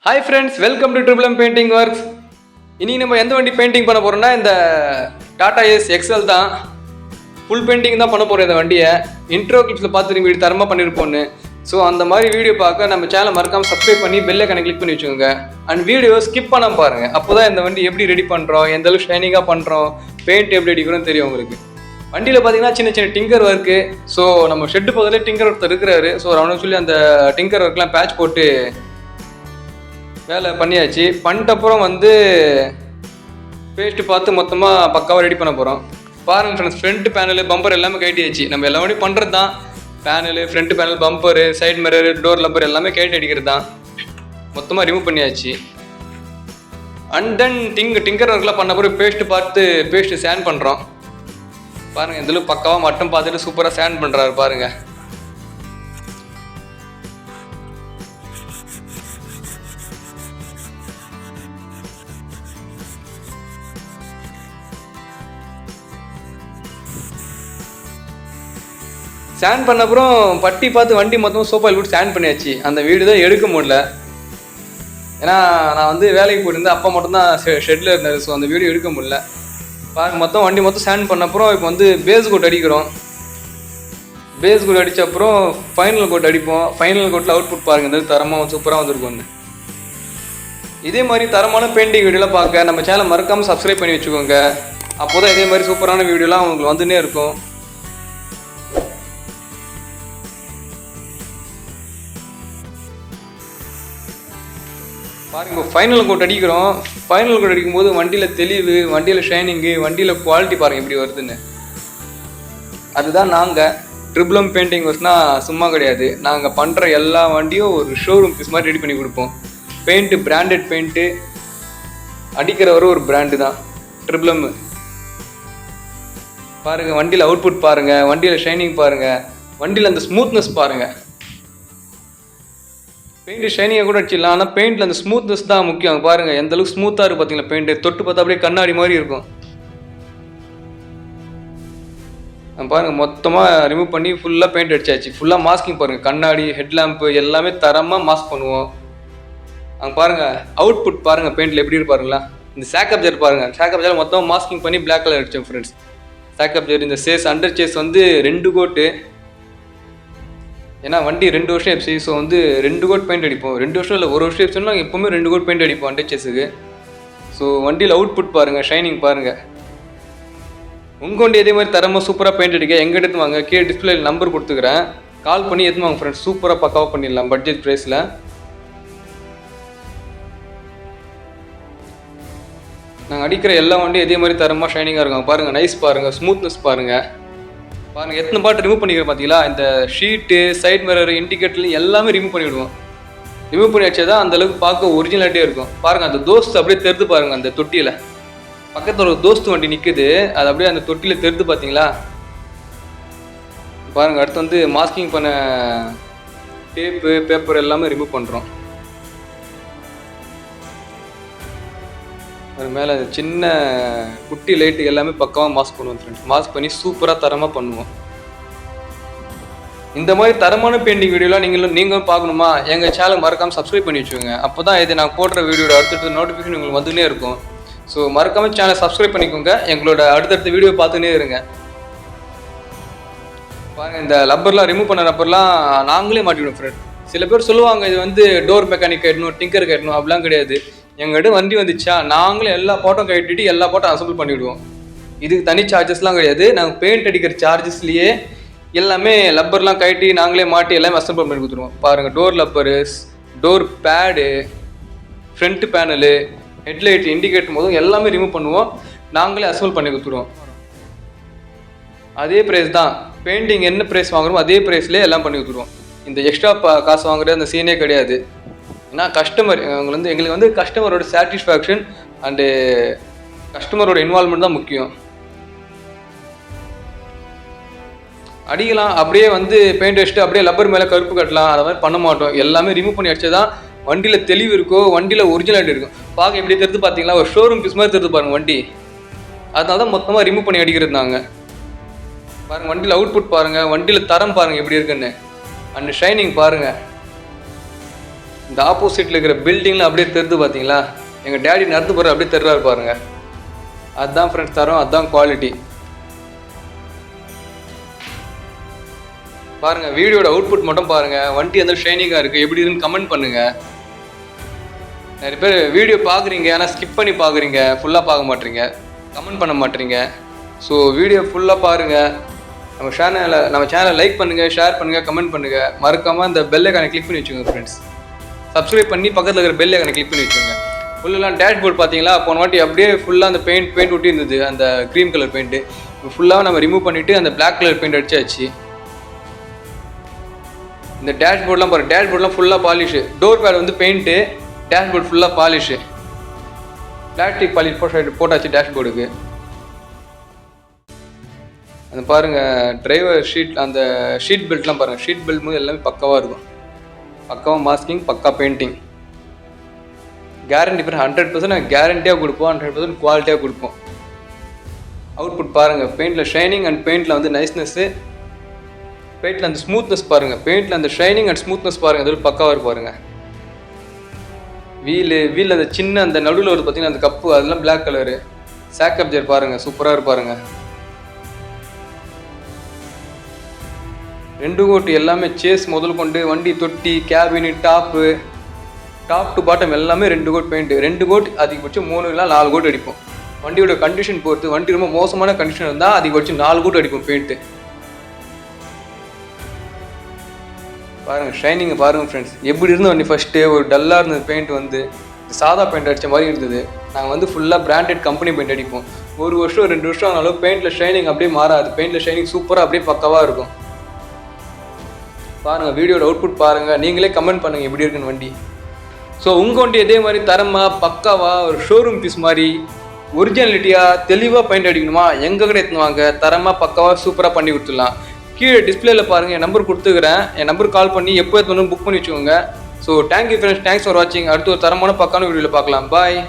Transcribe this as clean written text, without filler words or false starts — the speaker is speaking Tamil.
Hi friends, welcome to triple M painting works. இன்றைக்கி நம்ம எந்த வண்டி பெயிண்டிங் பண்ண போகிறோம்னா இந்த டாடா ஏஸ் எக்ஸல் தான். ஃபுல் பெயிண்டிங் தான் பண்ண போகிறோம் இந்த வண்டியை. இன்ட்ரோ கிளிப்ஸில் பார்த்து வீடியோ தரமாக பண்ணியிருப்போன்னு. ஸோ அந்த மாதிரி வீடியோ பார்க்க நம்ம சேனல் மறக்காமல் சப்ஸ்கிரைப் பண்ணி பெல் ஐகானை கிளிக் பண்ணி வச்சுக்கோங்க. அண்ட் வீடியோ ஸ்கிப் பண்ண பாருங்கள். அப்போ தான் இந்த வண்டி எப்படி ரெடி பண்ணுறோம், எந்த அளவுக்கு ஷைனிங்காக பண்ணுறோம், பெயிண்ட் எப்படி அடிக்கிறோன்னு தெரியும் உங்களுக்கு. வண்டியில் பார்த்தீங்கன்னா சின்ன சின்ன டிங்கர் ஒர்க்கு. ஸோ நம்ம ஷெட்டு பக்கத்துலேயே டிங்கர் ஒருத்தர் இருக்கிறாரு. ஸோ அவனுக்கு சொல்லி அந்த டிங்கர் ஒர்க்லாம் பேட்ச் போட்டு வேலை பண்ணியாச்சு. பண்ணிட்டப்புறம் பேஸ்ட்டு பார்த்து மொத்தமாக பக்காவாக ரெடி பண்ண போகிறோம். பாருங்கள் ஃப்ரெண்ட்ஸ், ஃப்ரண்ட் பேனலு பம்பர் எல்லாமே கட்டியாச்சு. நம்ம எல்லா வண்டியும் பண்ணுறது தான். Panel, front panel, bumper, side mirror, door rubber எல்லாமே கட்டி அடிக்கிறது தான். மொத்தமாக ரிமூவ் பண்ணியாச்சு. அண்ட் தென் டிங்கர் ஒர்க்லாம் பண்ண பிறகு பேஸ்ட்டு சேண்ட் பண்ணுறோம். பாருங்கள், இதில் பக்காவாக மட்டும் பார்த்துட்டு சூப்பராக சேண்ட் பண்ணுறாரு பாருங்கள். ஸ்டாண்ட் பண்ண அப்புறம் பட்டி பார்த்து வண்டி மொத்தம் சோப்பாயில் போட்டு ஸ்டாண்ட் பண்ணியாச்சு. அந்த வீடு தான் எடுக்க முடியல, ஏன்னா நான் வேலைக்கு போயிருந்தேன். அப்பா மட்டும்தான் ஷெட்டில் இருந்தார். ஸோ அந்த வீடியோ எடுக்க முடியல. மொத்தம் வண்டி மொத்தம் ஸ்டாண்ட் பண்ண அப்புறம் இப்போ பேஸ் கோட் அடிக்கிறோம். பேஸ் கோட் அடித்த அப்புறம் ஃபைனல் கோட் அடிப்போம். ஃபைனல் கோட்டில் அவுட்புட் பாருங்கள், இந்த தரமாக சூப்பராக வந்திருக்கும். இதே மாதிரி தரமான பெயிண்டிங் வீடியோலாம் பார்க்க நம்ம சேனல் மறக்காமல் சப்ஸ்கிரைப் பண்ணி வச்சுக்கோங்க. அப்போ தான் இதே மாதிரி சூப்பரான வீடியோலாம் உங்களுக்கு வந்துன்னே இருக்கும். பாருங்க, ஃபைனல் கோட் அடிக்கிறோம். ஃபைனல் கோட் அடிக்கும்போது வண்டியில் தெளிவு, வண்டியில் ஷைனிங்கு, வண்டியில் குவாலிட்டி பாருங்கள் எப்படி வருதுன்னு. அதுதான் நாங்கள் ட்ரிபிள் எம் பெயிண்டிங் ஒர்க்ஸ்னால் சும்மா கிடையாது. நாங்கள் பண்ணுற எல்லா வண்டியும் ஒரு ஷோரூம் பீஸ் மாதிரி ரெடி பண்ணி கொடுப்போம். பெயிண்ட்டு பிராண்டட் பெயிண்ட்டு, அடிக்கிறவரும் ஒரு பிராண்டு தான் ட்ரிபிள் எம். பாருங்கள், வண்டியில் அவுட்புட் பாருங்கள், வண்டியில் ஷைனிங் பாருங்கள், வண்டியில் அந்த ஸ்மூத்னஸ் பாருங்கள். பெயிண்ட் ஷைனிங்காக கூட அடிச்சிடலாம், ஆனால் பெயிண்டில் அந்த ஸ்மூத்னஸ் தான் முக்கியம். பாருங்கள் எந்த அளவுக்கு ஸ்மூத்தாக இருக்குது பார்த்தீங்களா. பெயிண்ட்டு தொட்டு பார்த்தா அப்படியே கண்ணாடி மாதிரி இருக்கும். பாருங்கள், மொத்தமாக ரிமூவ் பண்ணி ஃபுல்லாக பெயிண்ட் அடிச்சாச்சு. ஃபுல்லாக மாஸ்கிங் பாருங்கள், கண்ணாடி, ஹெட்லாம்ப்பு எல்லாமே தரமாக மாஸ்க் பண்ணுவோம். அங்கே பாருங்கள் அவுட்புட் பாருங்கள், பெயிண்டில் எப்படி இருப்பாருங்களா. இந்த சேக்கப் ஜெர் பாருங்கள், சேக்கப் ஜெர் மொத்தமாக மாஸ்கிங் பண்ணி பிளாக் கலர் அடித்தோம் ஃப்ரெண்ட்ஸ். சேக்கப் ஜெர் இந்த சேஸ் அண்டர் சேஸ் 2 கோட்டு. ஏன்னா வண்டி 2 வருஷம் எப்சி. ஸோ 2 கோட் பெயிண்ட் அடிப்போம். 2 வருஷம் இல்லை, 1 வருஷம் எப்சினா எப்போவுமே 2 கோட் பெயிண்ட் அடிப்போம் அண்டர் சேஸுக்கு. ஸோ வண்டியில் அவுட்புட் பாருங்கள், ஷைனிங் பாருங்கள். உங்கள் வண்டி இதே மாதிரி தரமாக சூப்பராக பெயிண்ட் அடிக்க எங்கே எடுத்து வாங்க, கீழே டிஸ்பிளேயில் நம்பர் கொடுத்துக்கிறேன். கால் பண்ணி எடுத்து வாங்க ஃப்ரெண்ட்ஸ். சூப்பராக பக்காவாக பண்ணிடலாம் பட்ஜெட் ப்ரைஸில். நாங்கள் அடிக்கிற எல்லா வண்டியும் இதே மாதிரி தரமாக ஷைனிங்காக இருக்கும். பாருங்கள், நைஸ் பாருங்கள், ஸ்மூத்னஸ் பாருங்கள். பாருங்கள் எத்தனை பாட்டு ரிமூவ் பண்ணிக்கிறேன் பார்த்தீங்களா. இந்த ஷீட்டு, சைட் மிரர், இண்டிகேட்டர் எல்லாமே ரிமூவ் பண்ணிவிடுவோம். ரிமூவ் பண்ணி வச்சா தான் அந்தளவுக்கு பார்க்க ஒரிஜினாலிட்டியாக இருக்கும். பாருங்கள், அந்த தோஸ்து அப்படியே தெரிந்து பாருங்கள். அந்த தொட்டியில் பக்கத்தில் ஒரு தோஸ்து வண்டி நிற்குது, அது அப்படியே அந்த தொட்டியில் தெரிந்து பார்த்தீங்களா. பாருங்கள், அடுத்து மாஸ்கிங் பண்ண டேப்பு, பேப்பர் எல்லாமே ரிமூவ் பண்ணுறோம். அது மேலே சின்ன குட்டி லைட்டு எல்லாமே பக்காவாக மாஸ்க் பண்ணுவோம் ஃப்ரெண்ட்ஸ். மாஸ்க் பண்ணி சூப்பராக தரமாக பண்ணுவோம். இந்த மாதிரி தரமான பெயிண்டிங் வீடியோலாம் நீங்களும் பார்க்கணுமா, எங்கள் சேனல் மறக்காமல் சப்ஸ்கிரைப் பண்ணி வச்சுக்கோங்க. அப்போ தான் இது நான் போடுற வீடியோட அடுத்தடுத்த நோட்டிஃபிகேஷன் உங்களுக்கு வந்துன்னே இருக்கும். ஸோ மறக்காமல் சேனல் சப்ஸ்கிரைப் பண்ணிக்கோங்க. எங்களோட அடுத்தடுத்த வீடியோ பார்த்துன்னே இருங்க. பாருங்கள், இந்த லப்பர்லாம் ரிமூவ் பண்ண ரப்பர்லாம் நாங்களே மாட்டிவிடுவோம் ஃப்ரெண்ட். சில பேர் சொல்லுவாங்க இது டோர் மெக்கானிக் கட்டணும், டிங்கர் கட்டணும், அப்படிலாம் கிடையாது. எங்கள்கிட்ட வண்டி வந்துச்சா நாங்களே எல்லா பாட்டும் கட்டிட்டு எல்லா பாட்டும் அசம்பிள் பண்ணிவிடுவோம். இதுக்கு தனி சார்ஜஸ்லாம் கிடையாது. நாங்கள் பெயிண்ட் அடிக்கிற சார்ஜஸ்லேயே எல்லாமே லப்பர்லாம் கட்டி நாங்களே மாட்டி எல்லாமே அசம்பிள் பண்ணி கொடுத்துருவோம். பாருங்கள், door rubber, door pad, front panel, headlight, indicator போதும் எல்லாமே ரிமூவ் பண்ணுவோம். நாங்களே அசம்பிள் பண்ணி கொடுத்துருவோம். அதே ப்ரைஸ் தான். பெயிண்டிங் என்ன ப்ரைஸ் வாங்குறோமோ அதே ப்ரைஸ்லேயே எல்லாம் பண்ணி கொடுத்துருவோம். இந்த எக்ஸ்ட்ரா காசு வாங்குறது அந்த சீனே கிடையாது. ஏன்னா கஸ்டமர் எங்களுக்கு கஸ்டமரோட சாட்டிஸ்ஃபேக்ஷன் அண்டு கஸ்டமரோட இன்வால்மெண்ட் தான் முக்கியம். அடிக்கலாம் அப்படியே பெயிண்ட் அடிச்சுட்டு அப்படியே லப்பர் மேலே கருப்பு கட்டலாம், அதை மாதிரி பண்ண மாட்டோம். எல்லாமே ரிமூவ் பண்ணி அடிச்சா தான் வண்டியில் தெளிவு இருக்கோ, வண்டியில் ஒரிஜினாலிட்டி இருக்கும். பார்க்க எப்படி தெரிஞ்சு பார்த்தீங்களா, ஒரு ஷோரூம் பீஸ் மாதிரி தெரிஞ்சு பாருங்கள் வண்டி. அதனால தான் மொத்தமாக ரிமூவ் பண்ணி அடிக்கிறது நாங்கள். பாருங்கள், வண்டியில் அவுட்புட் பாருங்கள், வண்டியில் தரம் பாருங்கள் எப்படி இருக்குன்னு, அண்ட் ஷைனிங் பாருங்கள். இந்த ஆப்போசிட்டில் இருக்கிற பில்டிங்கில் அப்படியே தெரிது பார்த்தீங்களா, எங்கள் டேடி நடந்து போகிற அப்படியே தெரிறாரு பாருங்க. அதுதான் ஃப்ரெண்ட்ஸ் தரோம், அதுதான் குவாலிட்டி. பாருங்கள் வீடியோட அவுட்புட் மட்டும் பாருங்கள். வண்டி எந்த ஷைனிங்காக இருக்குது எப்படி இருக்குன்னு கமெண்ட் பண்ணுங்கள். நிறைய பேர் வீடியோ பார்க்குறீங்க ஆனால் ஸ்கிப் பண்ணி பார்க்குறீங்க, ஃபுல்லாக பார்க்க மாட்டீங்க, கமெண்ட் பண்ண மாட்டீங்க. ஸோ வீடியோ ஃபுல்லாக பாருங்கள். நம்ம சேனலை லைக் பண்ணுங்கள், ஷேர் பண்ணுங்கள், கமெண்ட் பண்ணுங்கள். மறக்காமல் அந்த பெல் ஐகானை கிளிக் பண்ணி வச்சுக்கோங்க ஃப்ரெண்ட்ஸ். சப்ஸ்கிரைப் பண்ணி பக்கத்தில் இருக்கிற பெல் ஐகானை கிளிக் பண்ணி வச்சுக்கோங்க. ஃபுல்லெலாம் டேஷ்போர்ட் பார்த்தீங்களா, போன வாட்டி அப்படியே ஃபுல்லாக அந்த பெயிண்ட் ஒட்டி இருந்தது, அந்த க்ரீன் கலர் பெயிண்ட்டு. இப்போ ஃபுல்லாக நம்ம ரிமூவ் பண்ணிவிட்டு அந்த பிளாக் கலர் பெயிண்ட் அடிச்சாச்சு. இந்த டேஷ்போர்ட்லாம் பாருங்கள், டேஷ்போர்ட்லாம் ஃபுல்லாக பாலிஷு. டோர் பேட் வந்து பெயிண்ட்டு, டேஷ்போர்ட் ஃபுல்லாக பாலிஷு. பிளாஸ்டிக் பாலிஷ் போட்டாச்சு டேஷ்போர்டுக்கு. அந்த பாருங்கள் டிரைவர் ஷீட், அந்த ஷீட் பெல்ட்லாம் பாருங்கள். ஷீட் பெல்ட் போது எல்லாமே பக்காவாக இருக்கும். பக்காவாக மாஸ்கிங், பக்கா பெயிண்டிங். கேரண்டி 100% நாங்கள் கேரண்டியாக கொடுப்போம், 100% குவாலிட்டியாக கொடுப்போம். அவுட்புட் பாருங்கள். பெயிண்டில் ஷைனிங் அண்ட் பெயிண்டில் வந்து நைஸ்னஸ்ஸு, பெயிண்டில் அந்த ஸ்மூத்னஸ் பாருங்கள். பெயிண்டில் அந்த ஷைனிங் அண்ட் ஸ்மூத்னஸ் பாருங்கள், அதில் பக்காவாக இருக்கு பாருங்கள். வீல் அந்த சின்ன அந்த நடுவில் வருது பார்த்தீங்கன்னா அந்த கப்பு, அதெல்லாம் பிளாக் கலரு. சாக் அப்ஜர் பாருங்கள், சூப்பராக இருப்பாருங்க. 2 கோட் எல்லாமே சேஸ் முதல் கொண்டு வண்டி தொட்டி கேபினு டாப் டு பாட்டம் எல்லாமே 2 கோட் பெயிண்ட். 2 கோட் அதிகபட்சம் 3 இல்லை 4 கோட் அடிப்போம். வண்டியோட கண்டிஷன் பொறுத்து, வண்டி ரொம்ப மோசமான கண்டிஷன் இருந்தால் அதிகபட்சம் 4 கோட் அடிப்போம் பெயிண்ட்டு. பாருங்கள் ஷைனிங் பாருங்கள் ஃப்ரெண்ட்ஸ். எப்படி இருந்த வண்டி ஃபஸ்ட்டு ஒரு டல்லாக இருந்தது பெயிண்ட், வந்து சாதா பெயிண்ட் அடித்த மாதிரி இருந்தது. நாங்கள் வந்து ஃபுல்லாக பிராண்டட் கம்பெனி பெயிண்ட் அடிப்போம். 1 வருஷம் 2 வருஷம் ஆனாலும் பெயிண்டில் ஷைனிங் அப்படியே மாறாது. பெயிண்டில் ஷைனிங் சூப்பராக அப்படியே பக்காவாக இருக்கும். பாருங்கள் வீடியோட அவுட்புட் பாருங்கள், நீங்களே கமெண்ட் பண்ணுங்கள் எப்படி இருக்குன்னு வண்டி. ஸோ உங்கள் வண்டி இதே மாதிரி தரமாக பக்காவாக ஒரு ஷோரூம் பீஸ் மாதிரி ஒரிஜினாலிட்டியாக தெளிவாக பெயிண்ட் அடிக்கணுமா, எங்கள் கடை எடுத்துன்னு வாங்க. தரமாக பக்காவாக சூப்பராக பண்ணி கொடுத்துடலாம். கீழே டிஸ்பிளேயில் பாருங்கள், என் நம்பர் கொடுத்துக்கிறேன். என் நம்பர் கால் பண்ணி எப்போ எடுத்து புக் பண்ணி வச்சுக்கோங்க. So thank you friends, thanks for வாட்சிங். அடுத்து ஒரு தரமான பக்கான வீடியோவில் பார்க்கலாம். பாய்.